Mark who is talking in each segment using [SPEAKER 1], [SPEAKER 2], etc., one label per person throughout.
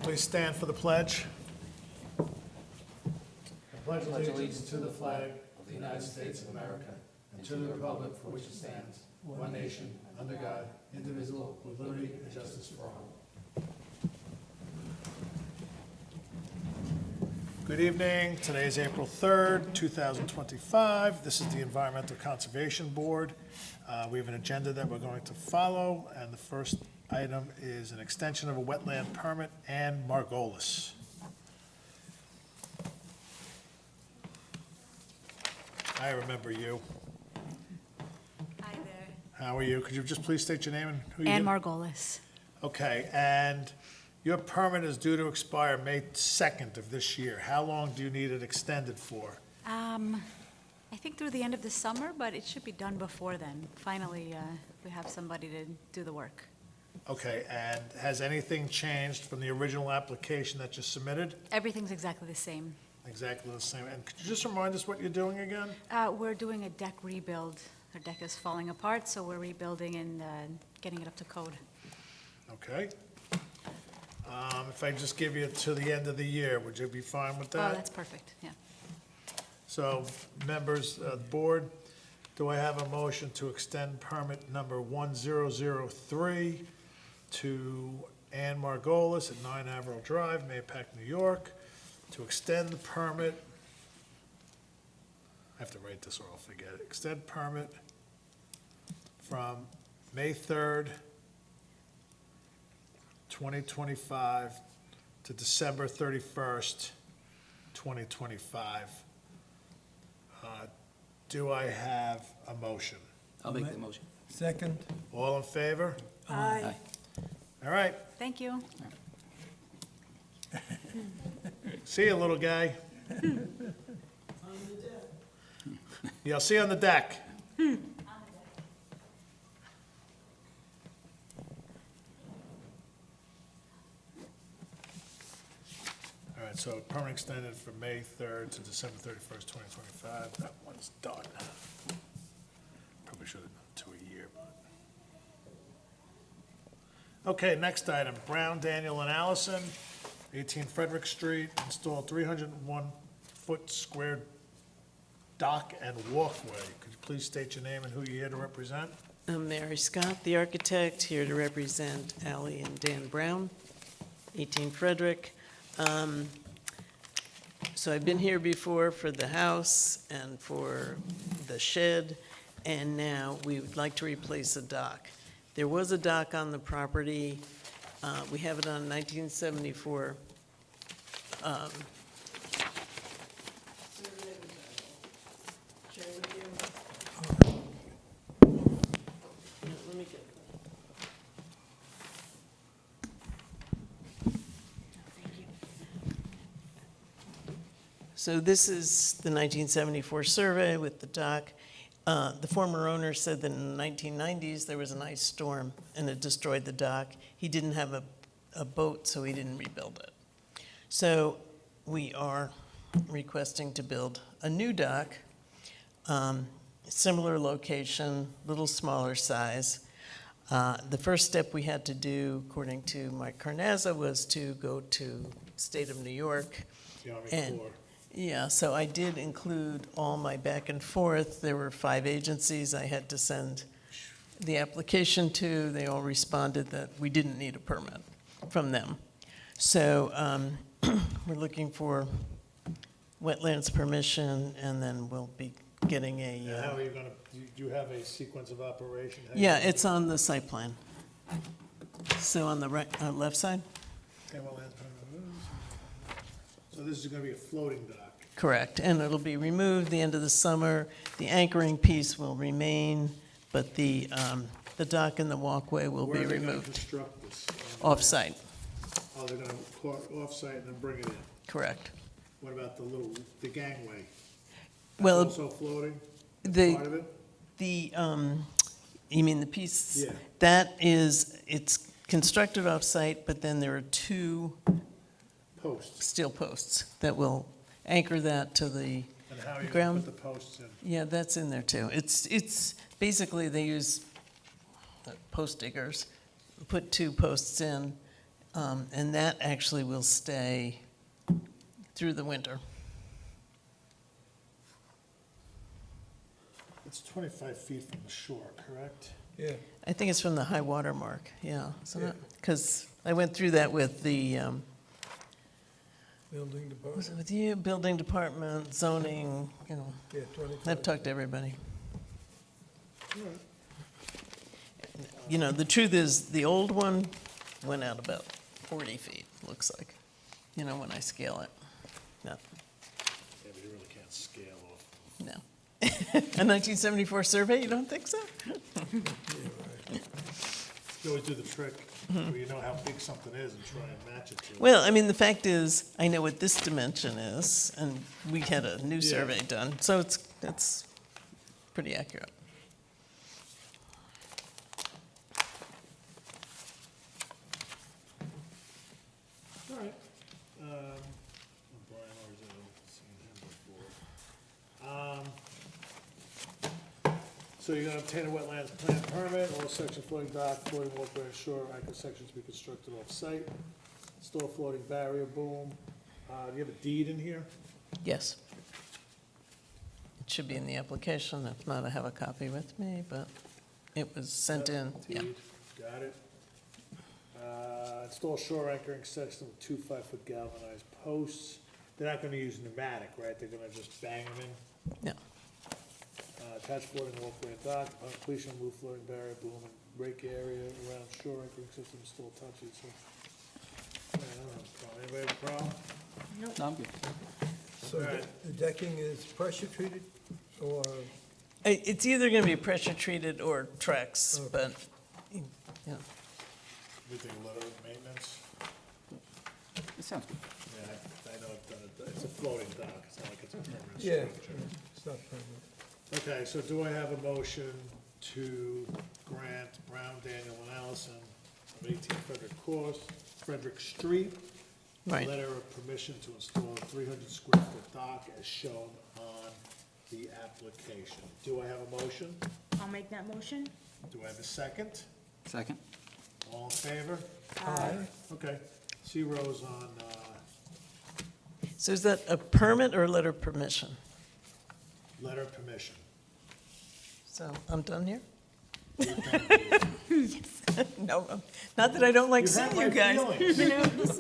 [SPEAKER 1] Please stand for the pledge. I pledge allegiance to the flag of the United States of America and to the republic for which it stands, one nation, under God, indivisible, with liberty and justice for all. Good evening. Today is April 3rd, 2025. This is the Environmental Conservation Board. We have an agenda that we're going to follow, and the first item is an extension of a wetland permit and Margolis. I remember you.
[SPEAKER 2] Hi there.
[SPEAKER 1] How are you? Could you just please state your name and who you
[SPEAKER 2] Ann
[SPEAKER 1] are?
[SPEAKER 2] Margolis.
[SPEAKER 1] Okay, and your permit is due to expire May 2nd of this year. How long do you need it extended for?
[SPEAKER 2] I think through the end of the summer, but it should be done before then. Finally, we have somebody to do the work.
[SPEAKER 1] Okay, and has anything changed from the original application that you submitted?
[SPEAKER 2] Everything's exactly the same.
[SPEAKER 1] Exactly the same. And could you just remind us what you're doing again?
[SPEAKER 2] We're doing a deck rebuild. Our deck is falling apart, so we're rebuilding and getting it up to code.
[SPEAKER 1] Okay. If I just give you to the end of the year, would you be fine with that?
[SPEAKER 2] Oh, that's perfect, yeah.
[SPEAKER 1] So, members of the board, do I have a motion to extend permit number 1003 to Ann Margolis at 9 Averill Drive, Mahopac, New York, to extend the permit, I have to write this or I'll forget it, extend permit from May 3rd, 2025 to December 31st, 2025. Do I have a motion?
[SPEAKER 3] I'll make the motion.
[SPEAKER 4] Second.
[SPEAKER 1] All in favor?
[SPEAKER 3] Aye.
[SPEAKER 1] All right,
[SPEAKER 2] Thank you.
[SPEAKER 1] see you, little guy. Yeah, I'll see you on the deck. All right, so permit extended from May 3rd to December 31st, 2025. That one's done. Probably should have done 2 a year, but. Okay, next item, Brown, Daniel, and Allison, 18 Frederick Street, install 301-foot square dock and walkway. Could you please state your name and who you're here to represent?
[SPEAKER 5] I'm Mary Scott, the architect, here to represent Ally and Dan Brown, 18 Frederick. So I've been here before for the house and for the shed, and now we would like to replace a dock. There was a dock on the property. We have it on 1974. Let me get So this is the 1974 survey with the dock. The former owner said that in the 1990s there was an ice storm and it destroyed the dock. He didn't have a boat, so he didn't rebuild it. So we are requesting to build a new dock, similar location, little smaller size. The first step we had to do, according to Mike Carnazza, was to go to state of New York.
[SPEAKER 1] The Army
[SPEAKER 5] And-
[SPEAKER 1] Corps.
[SPEAKER 5] Yeah, so I did include all my back and forth. There were 5 agencies I had to send the application to. They all responded that we didn't need a permit from them. So we're looking for wetlands permission, and then we'll be getting
[SPEAKER 1] Now, how are you gonna, do you have a sequence of operation? How you
[SPEAKER 5] yeah,
[SPEAKER 1] gonna-
[SPEAKER 5] it's on the site plan. So on the right, left side?
[SPEAKER 1] Okay, well, that's- So this is gonna be a floating dock.
[SPEAKER 5] Correct, and it'll be removed the end of the summer. The anchoring piece will remain, but the dock and the walkway will
[SPEAKER 1] Where
[SPEAKER 5] be
[SPEAKER 1] are they gonna
[SPEAKER 5] removed
[SPEAKER 1] construct this?
[SPEAKER 5] off-site.
[SPEAKER 1] Oh, they're gonna off-site and then bring it in.
[SPEAKER 5] Correct.
[SPEAKER 1] What about the gangway?
[SPEAKER 5] Well,
[SPEAKER 1] Also floating?
[SPEAKER 5] the,
[SPEAKER 1] Part of it?
[SPEAKER 5] you mean the piece?
[SPEAKER 1] Yeah.
[SPEAKER 5] That is, it's constructed off-site, but then there are 2
[SPEAKER 1] Posts.
[SPEAKER 5] steel posts that will anchor that to the
[SPEAKER 1] And how are you gonna
[SPEAKER 5] ground.
[SPEAKER 1] put the posts in?
[SPEAKER 5] Yeah, that's in there too. It's basically they use post diggers, put 2 posts in, And that actually will stay through the winter.
[SPEAKER 1] It's 25 feet from the shore, correct?
[SPEAKER 3] Yeah,
[SPEAKER 5] I think it's from the high water mark, yeah, isn't
[SPEAKER 3] Yeah.
[SPEAKER 5] it? Because I went through that with the,
[SPEAKER 3] building
[SPEAKER 5] was
[SPEAKER 3] department,
[SPEAKER 5] it with you, building department, zoning, you know,
[SPEAKER 3] yeah, 25.
[SPEAKER 5] I've talked to everybody. You know, the truth is, the old one went out about 40 feet, looks like, you know, when I scale it. No,
[SPEAKER 1] Yeah, but you really can't scale off.
[SPEAKER 5] no. A 1974 survey, you don't think so?
[SPEAKER 1] You always do the trick, where you know how big something is and try and match it to it.
[SPEAKER 5] Well, I mean, the fact is, I know what this dimension is, and we had a new
[SPEAKER 1] Yeah.
[SPEAKER 5] survey done, so it's pretty accurate.
[SPEAKER 1] All right. Brian Orzo, seen him before. So you're gonna obtain a wetlands plan permit, all section floating dock, floating walkway and shore, anchor sections to be constructed off-site. Install floating barrier boom. Do you have a deed in here?
[SPEAKER 5] Yes. It should be in the application, if not, I have a copy with me, but it was sent in, yeah.
[SPEAKER 1] Deed, got it. Install shore anchoring section with 2 5-foot galvanized posts. They're not gonna use pneumatic, right? They're gonna just bang them in?
[SPEAKER 5] No,
[SPEAKER 1] Attached floating walkway and dock, upon completion, remove floating barrier, boom, and break area around shore anchoring system, install top sheet, so. Yeah, I don't have a problem. Anybody have a problem?
[SPEAKER 4] No, I'm good.
[SPEAKER 3] So the decking is pressure treated or,
[SPEAKER 5] It's either gonna be pressure treated or Trex,
[SPEAKER 3] Okay.
[SPEAKER 5] but, you know,
[SPEAKER 1] Everything letter of maintenance?
[SPEAKER 4] It sounds good.
[SPEAKER 1] Yeah, I know, it's a floating dock, it's not like it's a permanent
[SPEAKER 3] yeah,
[SPEAKER 1] structure.
[SPEAKER 3] it's not permanent.
[SPEAKER 1] Okay, so do I have a motion to grant Brown, Daniel, and Allison of 18 Frederick Street a
[SPEAKER 5] right.
[SPEAKER 1] letter of permission to install a 300 square foot dock as shown on the application? Do I have a motion?
[SPEAKER 6] I'll make that motion.
[SPEAKER 1] Do I have a second?
[SPEAKER 4] Second?
[SPEAKER 1] All in favor?
[SPEAKER 3] Aye.
[SPEAKER 1] Okay, zeros on,
[SPEAKER 5] So is that a permit or a letter of permission?
[SPEAKER 1] letter of permission.
[SPEAKER 5] So I'm done here?
[SPEAKER 1] You're done.
[SPEAKER 5] No, not that I don't like
[SPEAKER 1] You have
[SPEAKER 5] seeing you
[SPEAKER 1] my
[SPEAKER 5] guys.
[SPEAKER 1] feelings.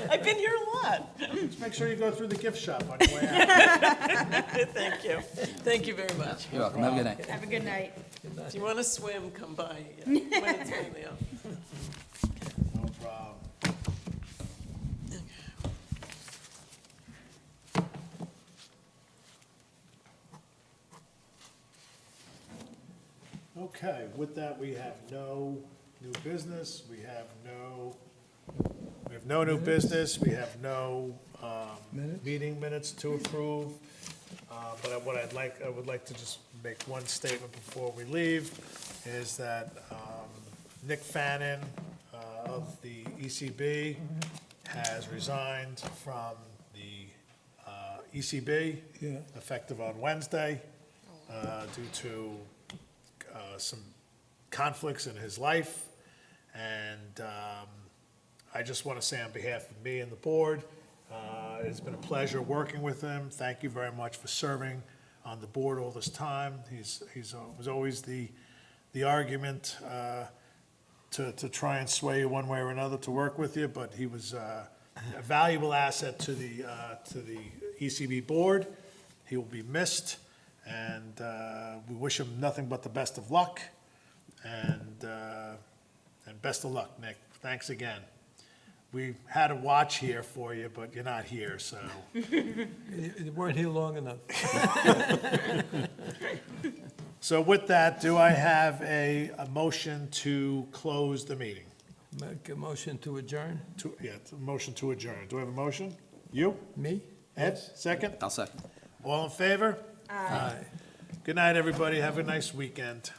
[SPEAKER 5] I've been here a lot.
[SPEAKER 1] Just make sure you go through the gift shop on your way out.
[SPEAKER 5] Thank you. Thank you very much.
[SPEAKER 4] You're welcome. Have a good night.
[SPEAKER 6] Have a good night.
[SPEAKER 5] If you want to swim, come by when it's mainly up.
[SPEAKER 1] No problem. Okay, with that, we have no new business, we have no new business, we have no,
[SPEAKER 3] Minutes?
[SPEAKER 1] meeting minutes to approve. But I would like to just make one statement before we leave, is that, Nick Fannin, of the ECB has resigned from the, ECB.
[SPEAKER 3] Yeah.
[SPEAKER 1] Effective on Wednesday, due to some conflicts in his life. And I just want to say on behalf of me and the board, it's been a pleasure working with him. Thank you very much for serving on the board all this time. He's was always the argument to try and sway you one way or another to work with you, but he was a valuable asset to the ECB board. He will be missed. And we wish him nothing but the best of luck, and best of luck, Nick. Thanks again. We had a watch here for you, but you're not here, so.
[SPEAKER 3] You weren't here long enough.
[SPEAKER 1] So with that, do I have a motion to close the meeting?
[SPEAKER 3] Make a motion to adjourn?
[SPEAKER 1] It's a motion to adjourn. Do I have a motion? You?
[SPEAKER 3] Me?
[SPEAKER 1] Ed, second?
[SPEAKER 4] I'll second.
[SPEAKER 1] All in favor?
[SPEAKER 3] Aye.
[SPEAKER 1] Good night, everybody. Have a nice weekend.